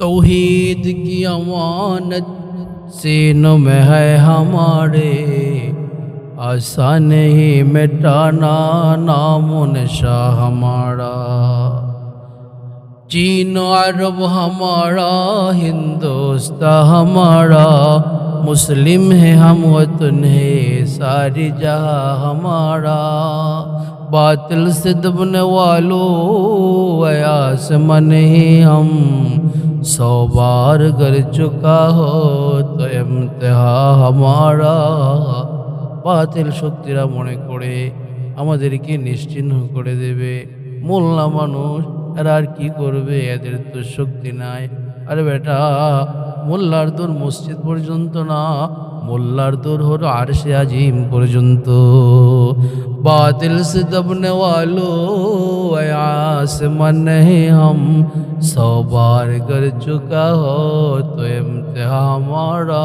तौहीद की अमानत सीनों में है हमारे, आसान ही मिटाना नामो निशा हमारा। चीन अरब हमारा, हिंदुस्तान हमारा, मुस्लिम है हम वतन है सारी जहां हमारा। बातिल से दबने वालों अयास मन ही हम, 100 बार कर चुका हो तो इम्तिहा हमारा। বাতিল শক্তিরা মনে করে আমাদেরকে নিশ্চিহ্ন করে দেবে। মোল্লা মানুষ এরা আর কি করবে, এদের তো শক্তি নাই। আরে বেটা, মোল্লার দূর মসজিদ পর্যন্ত না, মোল্লার দূর হলো আরশে আজিম পর্যন্ত। बातिल से दबने वालों अयास मन है हम, 100 बार कर चुका हो तो इम्तिहा हमारा।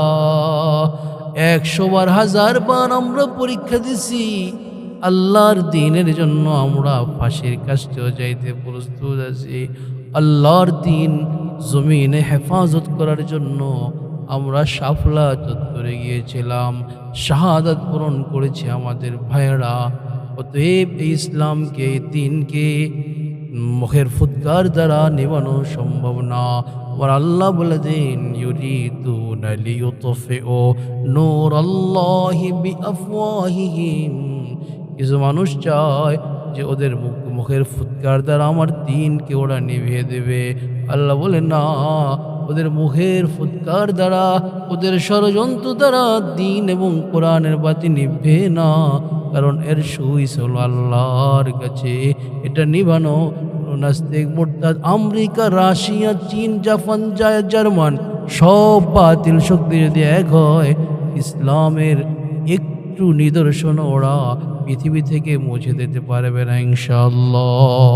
100 বার 1000 বার আমরা পরীক্ষা দিছি, আল্লাহর দ্বীনের জন্য আমরা ফাঁসির কাষ্ঠেও যাইতে প্রস্তুত আছি। আল্লাহর দ্বীন জমিনে হেফাজত করার জন্য আমরা শাফলা চত্বরে গিয়েছিলাম, শাহাদাত বরণ করেছে আমাদের ভাইয়েরা। অতএব এই ইসলামকে, এই দ্বীনকে মুখের ফুৎকার দ্বারা নিবানো সম্ভব না। আর আল্লাহ বলে দেন, ইউরিদুনা লিইউতফিউ নূরাল্লাহি বিআফওয়াহিহিম। কিছু মানুষ চায় যে ওদের মুখের ফুৎকার দ্বারা আমার দ্বীনকে ওরা নিভিয়ে দেবে। আল্লাহ বলে না, ওদের মুখের ফুৎকার দ্বারা, ওদের ষড়যন্ত্র দ্বারা দ্বীন এবং কোরআনের বাতি নিভবে না। কারণ এর সুইচ হলো আল্লাহর কাছে, এটা নিভানো নাস্তিক, মুরতাদ, আমেরিকা, রাশিয়া, চীন, জাপান, জার্মান সব বাতিল শক্তি যদি এক হয়, ইসলামের একটু নিদর্শন ওরা পৃথিবী থেকে মুছে দিতে পারবে না ইনশাআল্লাহ।